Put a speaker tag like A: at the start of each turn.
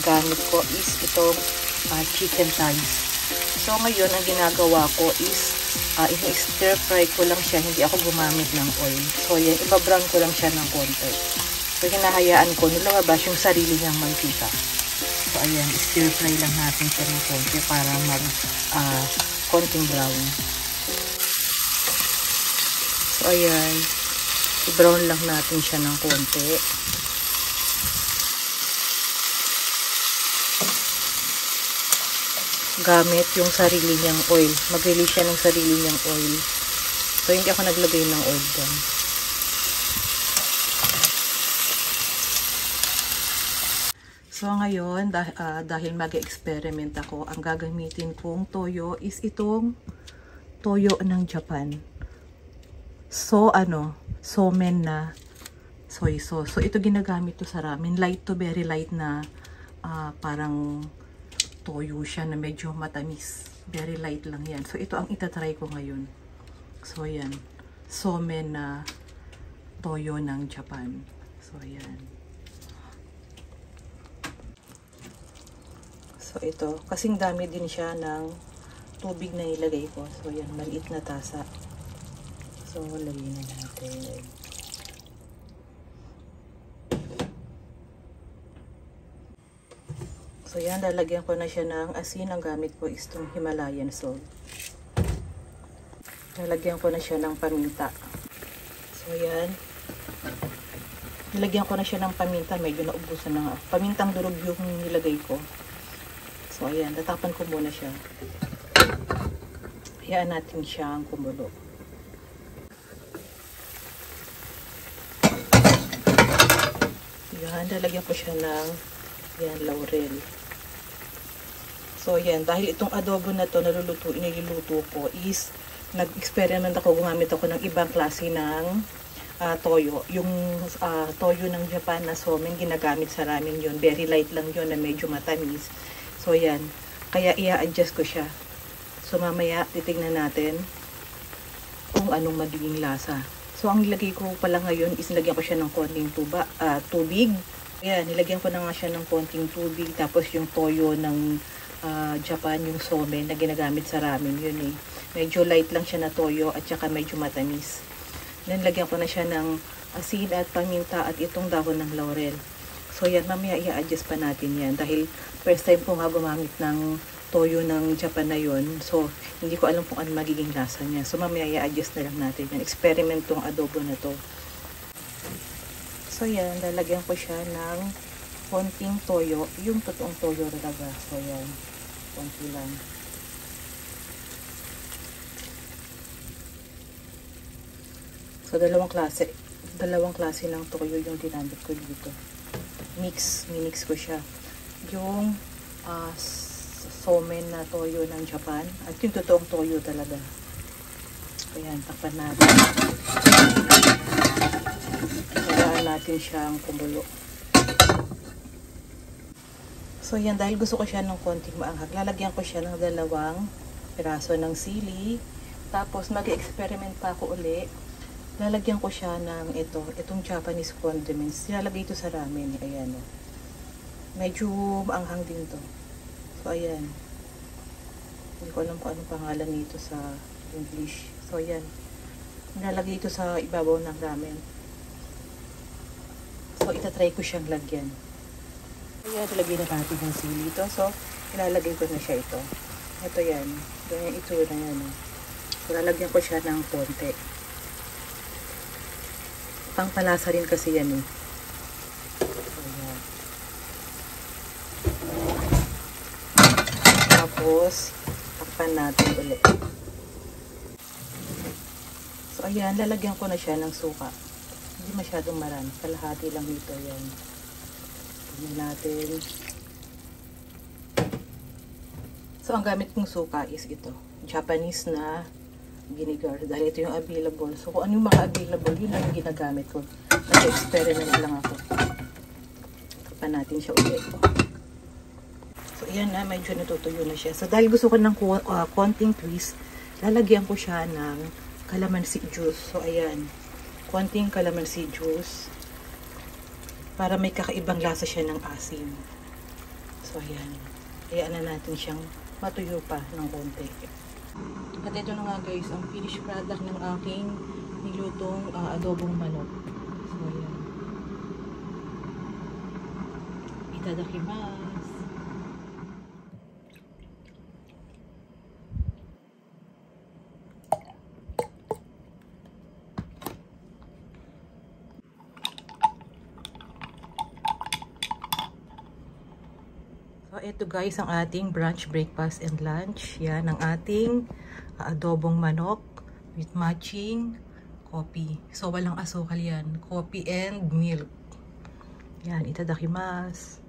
A: ginagamit ko is itong chicken thighs. So ngayon, ang ginagawa ko is i-stir fry ko lang siya, hindi ako gumamit ng oil. So yan, ibabrown ko lang siya ng konti. So hinahayaan ko na lumabas yung sarili niyang mantika. So ayan, stir fry lang natin siya ng konti para konting brown. So ayan, i-brown lang natin siya ng konti. Gamit yung sarili niyang oil. Mag-release siya ng sarili niyang oil. So, hindi ako naglagay ng oil dyan. So, ngayon, dahil mag-experiment ako, ang gagamitin kong toyo is itong toyo ng Japan. So, somen na soy sauce. So, ito ginagamit to sa ramen. Light to, very light na parang toyo siya na medyo matamis. Very light lang yan. So, ito ang itatry ko ngayon. So, yan. Somen na toyo ng Japan. So, yan. So, ito. Kasing dami din siya ng tubig na ilagay ko. So, yan. Maliit na tasa. So, lagyan na natin. So, yan, lalagyan ko na siya ng asin. Ang gamit ko is itong Himalayan salt. Lalagyan ko na siya ng paminta. So, yan. Nilagyan ko na siya ng paminta. Medyo naubusan na nga. Pamintang durog yung nilagay ko. So, ayan. Tatapan ko muna siya. Hayaan natin siyang kumulo. Yan. Lalagyan ko siya ng laurel. So, yan. Dahil itong adobo na to niluluto ko is nag-experiment ako. Gumamit ako ng ibang klase ng toyo. Yung toyo ng Japan na somen, ginagamit sa ramen yun. Very light lang yun na medyo matamis. So, yan. Kaya i-adjust ko siya. So, mamaya titignan natin kung anong magiging lasa. So, ang nilagay ko pala ngayon is nilagyan ko siya ng konting tubig. Ayan, nilagyan ko na nga siya ng konting tubig. Tapos yung toyo ng Japan, yung somen na ginagamit sa ramen, yun eh. Medyo light lang siya na toyo at saka medyo matamis. Then, lagyan ko na siya ng asin at paminta at itong dahon ng laurel. So, yan, mamaya i-adjust pa natin yan. Dahil first time ko nga gumamit ng toyo ng Japan na yun. So, hindi ko alam kung ano magiging lasa niya. So, mamaya i-adjust na lang natin yan. Experiment tong adobo na to. So, yan, lalagyan ko siya ng konting toyo. Yung totoong toyo talaga. So, yan. Konti lang. So, dalawang klase ng toyo yung ginamit ko dito. Minix ko siya. Yung somen na toyo ng Japan at yung totoong toyo talaga. Ayan, takpan natin. Kailangan natin siyang kumulo. So, yan, dahil gusto ko siya ng konting maanghang, lalagyan ko siya ng 2 piraso ng sili. Tapos, mag-experiment pa ako uli. Lalagyan ko siya ng itong Japanese condiments. Nilalagay ito sa ramen. Ayan, oh. Medyo maanghang din to. So, ayan. Hindi ko alam kung anong pangalan nito sa English. So, ayan. Nilalagay ito sa ibabaw ng ramen. So, itatry ko siyang lagyan. Ayan, ilagay na natin yung sili ito. So, ilalagay ko na siya ito. Ito yan. Ganyan itsura na yan. So, lalagyan ko siya ng konti. Pangpalasa rin kasi yan eh. Ayan. Tapos, takpan natin ulit. So, ayan, lalagyan ko na siya ng suka. Hindi masyadong marami. Kalahati lang dito. Yan. Tignan natin. So, ang gamit kong suka is ito. Japanese na vinegar. Dahil ito yung available. So, kung ano yung mga available, yun lang yung ginagamit ko. Nag-experiment lang ako. Tapan natin siya ulit. So, ayan na. Medyo natutuyo na siya. So, dahil gusto ko ng konting twist, lalagyan ko siya ng calamansi juice. So, ayan. Konting calamansi juice. Para may kakaibang lasa siya ng asin. So, ayan. Hayaan na natin siyang matuyo pa ng konti. At ito na nga guys, ang finished product ng aking nilutong adobong manok. So, ayan. Itadakimasu. So, ito guys ang ating brunch, breakfast, and lunch. Yan ang ating adobong manok with matching coffee. So, walang asukal yan. Coffee and milk. Yan, itadakimasu.